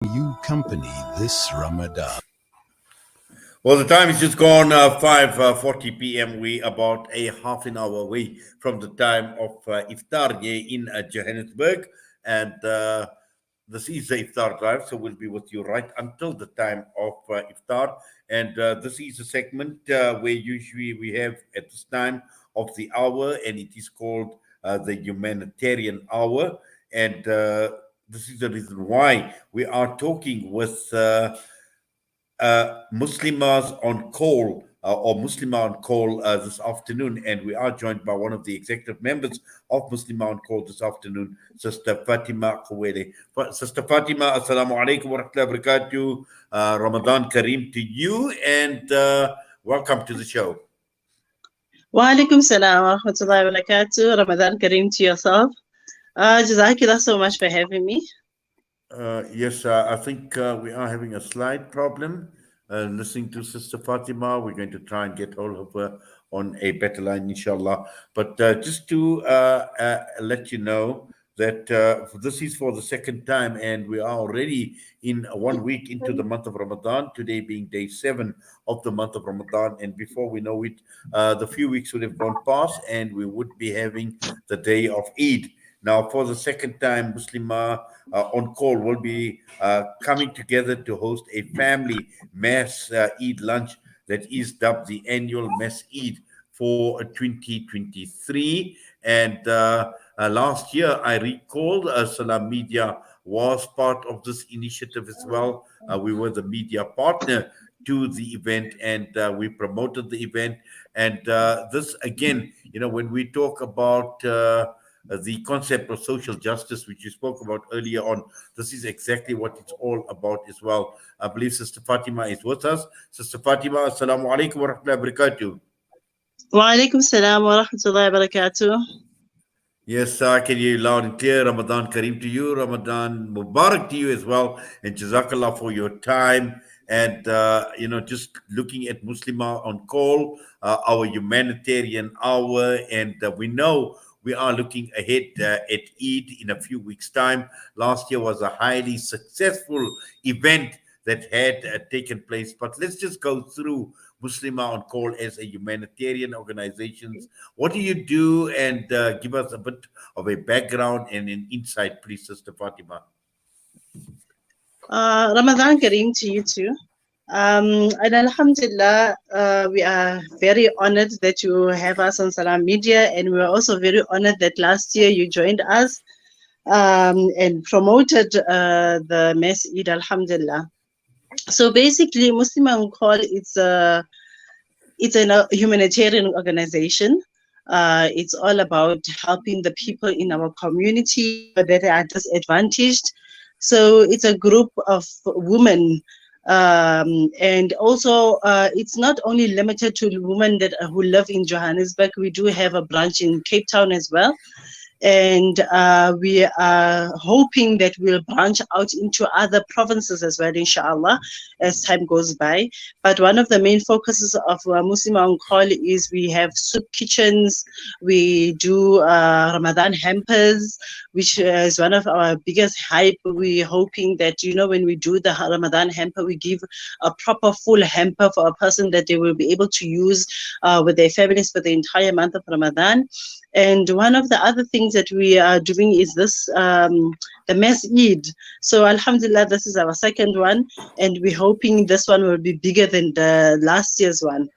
you company this Ramadan. Well, the time is just gone 5:40 p.m. We about a half an hour away from the time of iftar here in Johannesburg, and this is the iftar drive, so we'll be with you right until the time of iftar. And this is a segment where usually we have at this time of the hour, and it is called the humanitarian hour. And this is the reason why we are talking with. Muslimahs on call or Muslimah on call this afternoon, and we are joined by one of the executive members of Muslimah on call this afternoon, Sister Fatimah Khoele. Sister Fatimah, Assalamu alaikum wa rahmatullahi wa barakatuh. Ramadan Kareem to you, and welcome to the show. Wa alaikum salam wa rahmatullahi wa barakatuh. Ramadan Kareem to yourself. Jazakallah so much for having me. Yes, I think we are having a slight problem listening to Sister Fatima. We're going to try and get hold of her on a better line, inshallah. But just to let you know that this is for the second time, and we are already in 1 week into the month of Ramadan, today being day 7 of the month of Ramadan. And before we know it, the few weeks would have gone past, and we would be having the day of Eid. Now, for the second time, Muslimah on call will be coming together to host a family mass Eid lunch that is dubbed the annual mass Eid for 2023. And last year, I recall Salam Media was part of this initiative as well. We were the media partner to the event, and we promoted the event. And this, again, when we talk about the concept of social justice, which you spoke about earlier on, this is exactly what it's all about as well. I believe Sister Fatima is with us. Sister Fatima, Assalamu alaikum wa rahmatullahi wa barakatuh. Wa alaikum salam wa rahmatullahi wa barakatuh. Yes, I can hear you loud and clear. Ramadan Kareem to you, Ramadan Mubarak to you as well, and Jazakallah for your time. And just looking at Muslimah on call, our humanitarian hour, and we know we are looking ahead at Eid in a few weeks' time. Last year was a highly successful event that had taken place. But let's just go through Muslimah on call as a humanitarian organization. What do you do? And give us a bit of a background and an insight, please, Sister Fatima. Ramadan Kareem to you too. And Alhamdulillah, we are very honored that you have us on Salam Media, and we are also very honored that last year you joined us and promoted the Mass Eid, Alhamdulillah. So basically, Muslim on Call, it's a humanitarian organization. It's all about helping the people in our community that are disadvantaged. So it's a group of women. And also, it's not only limited to women who live in Johannesburg. We do have a branch in Cape Town as well. And we are hoping that we'll branch out into other provinces as well, inshallah, as time goes by. But one of the main focuses of Muslimah on Call is we have soup kitchens, we do Ramadan hampers, which is one of our biggest hype. We're hoping that, when we do the Ramadan hamper, we give a proper full hamper for a person that they will be able to use with their families for the entire month of Ramadan. And one of the other things that we are doing is this, the Mass Eid. So Alhamdulillah, this is our second one, and we're hoping this one will be bigger than the last year's one.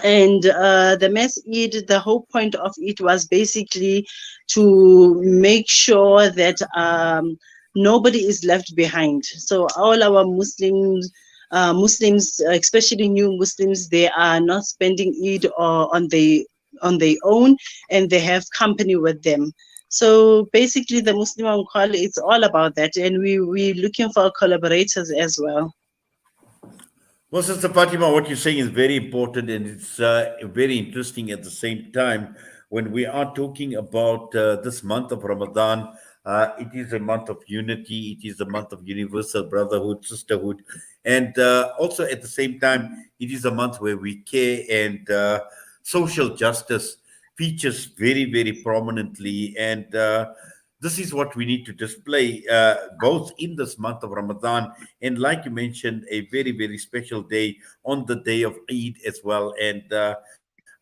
And the Mass Eid, the whole point of it was basically to make sure that nobody is left behind. So all our Muslims, especially new Muslims, they are not spending Eid on their own, and they have company with them. So basically, the Muslim on Call, it's all about that, and we're looking for collaborators as well. Well, Sister Fatima, what you're saying is very important, and it's very interesting at the same time. When we are talking about this month of Ramadan, it is a month of unity. It is a month of universal brotherhood, sisterhood, and also at the same time, it is a month where we care, and social justice features very, very prominently. And this is what we need to display both in this month of Ramadan, and like you mentioned, a very, very special day on the day of Eid as well. And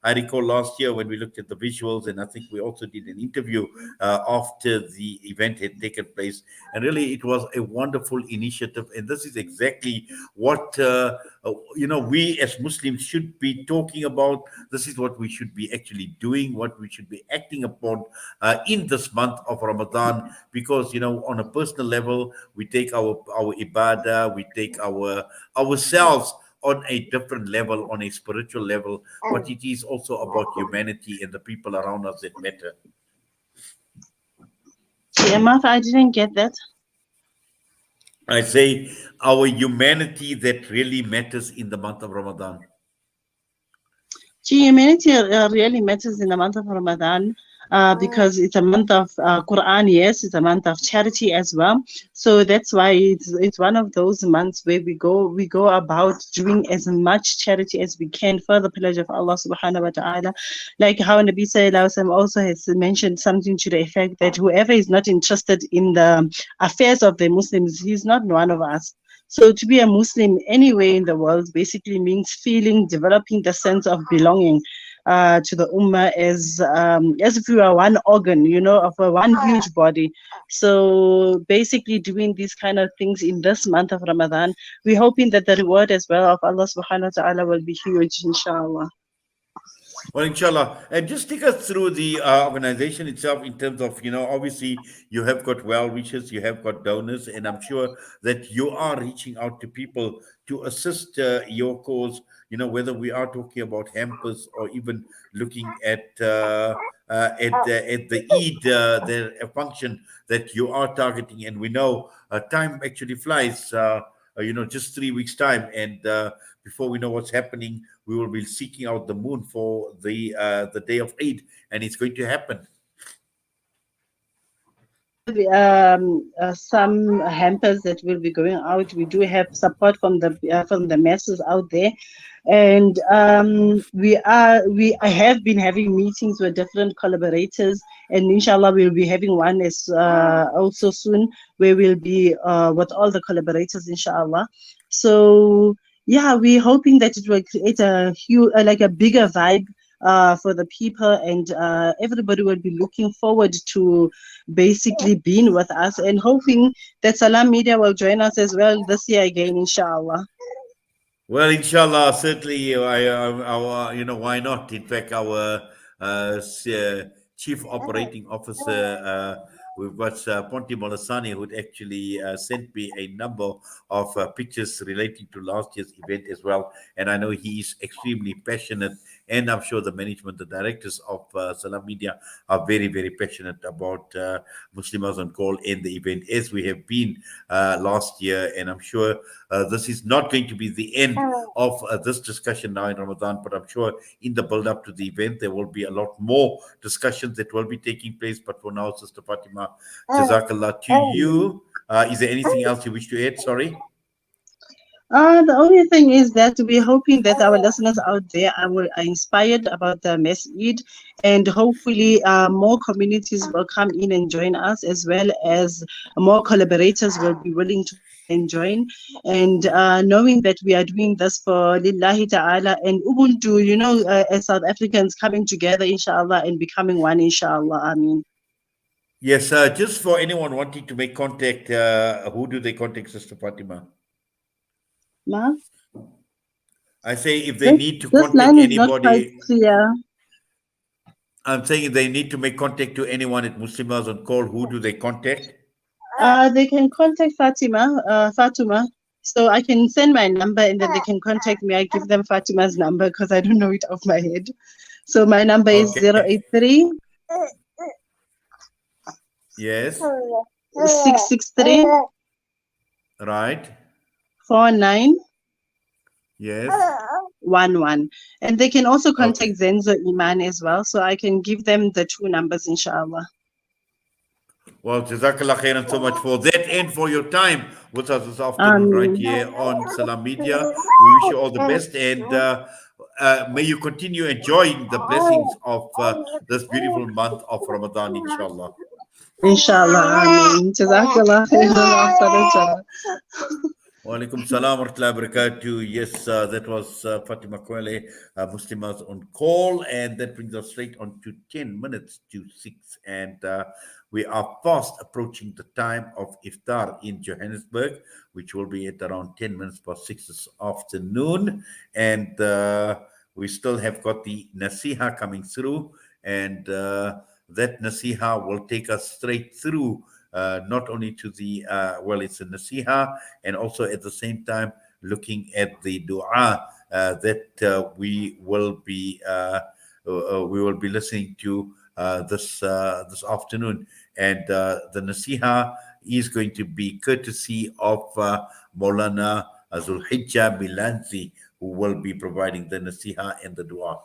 I recall last year when we looked at the visuals, and I think we also did an interview after the event had taken place. And really, it was a wonderful initiative. And this is exactly what we as Muslims should be talking about. This is what we should be actually doing, what we should be acting upon in this month of Ramadan, because on a personal level, we take our ibadah, we take ourselves on a different level, on a spiritual level, but it is also about humanity and the people around us that matter. Emma, I didn't get that. I say our humanity that really matters in the month of Ramadan. Humanity really matters in the month of Ramadan because it's a month of Quran, yes, it's a month of charity as well. So that's why it's one of those months where we go about doing as much charity as we can for the pillage of Allah subhanahu wa ta'ala. Like how Nabi Sallallahu Alaihi Wasallam also has mentioned something to the effect that whoever is not interested in the affairs of the Muslims, he's not one of us. So to be a Muslim anywhere in the world basically means developing the sense of belonging to the Ummah as if we are one organ, of a one huge body. So basically doing these kind of things in this month of Ramadan, we're hoping that the reward as well of Allah subhanahu wa ta'ala will be huge, inshallah. Well, inshallah. And just take us through the organization itself in terms of, obviously you have got well wishers, you have got donors, and I'm sure that you are reaching out to people to assist your cause, whether we are talking about hampers or even looking at the Eid, the function that you are targeting. And we know time actually flies, just 3 weeks time. And before we know what's happening, we will be seeking out the moon for the day of Eid, and it's going to happen. Some hampers that will be going out. We do have support from the masses out there, and I have been having meetings with different collaborators, and inshallah we'll be having one as also soon, where we'll be with all the collaborators, inshallah. So yeah, we're hoping that it will create a huge, like a bigger vibe for the people, and everybody will be looking forward to basically being with us, and hoping that Salam Media will join us as well this year again, inshallah. Well, inshallah, certainly, why not? In fact, our chief operating officer, we've got Ponti Molasani, who'd actually sent me a number of pictures relating to last year's event as well. And I know he is extremely passionate, and I'm sure the management, the directors of Salam Media are very, very passionate about Muslimahs on Call and the event, as we have been last year. And I'm sure this is not going to be the end of this discussion now in Ramadan, but I'm sure in the build-up to the event, there will be a lot more discussions that will be taking place. But for now, Sister Fatimah, Jazakallah to you. Is there anything else you wish to add? Sorry. The only thing is that we're hoping that our listeners out there are inspired about the Masjid, and hopefully more communities will come in and join us, as well as more collaborators will be willing to join. And knowing that we are doing this for Lillahi Ta'ala and Ubuntu, as South Africans coming together, inshallah, and becoming one, inshallah. I mean. Yes, just for anyone wanting to make contact, who do they contact, Sister Fatima? Ma? I say if they need to contact line is anybody. Not quite clear. I'm saying if they need to make contact to anyone at Muslimahs on Call, who do they contact? They can contact Fatima. So I can send my number, and then they can contact me. I give them Fatima's number because I don't know it off my head. So my number is 083. Yes. 663. Right. 49. Yes. 11. And they can also contact Zenzo Iman as well. So I can give them the two numbers, inshallah. Well, Jazakallah khairan so much for that and for your time with us this afternoon right here on Salam Media. We wish you all the best, and may you continue enjoying the blessings of this beautiful month of Ramadan, inshallah. Inshallah. Ameen. Jazakallah khairan wa ahsanal jaza. Wa alaikum salam wa rahmatullahi wa barakatuh. Yes, that was Fatimah Khoele, Muslimahs on call, and that brings us straight on to 10 minutes to 6. And we are fast approaching the time of iftar in Johannesburg, which will be at around 10 minutes past 6 this afternoon. And we still have got the Nasiha coming through, and that Nasiha will take us straight through. Not only to the well, it's a nasiha, and also at the same time looking at the dua that we will be listening to this afternoon, and the nasiha is going to be courtesy of Maulana Zulhijjah Milanzi, who will be providing the nasiha and the dua.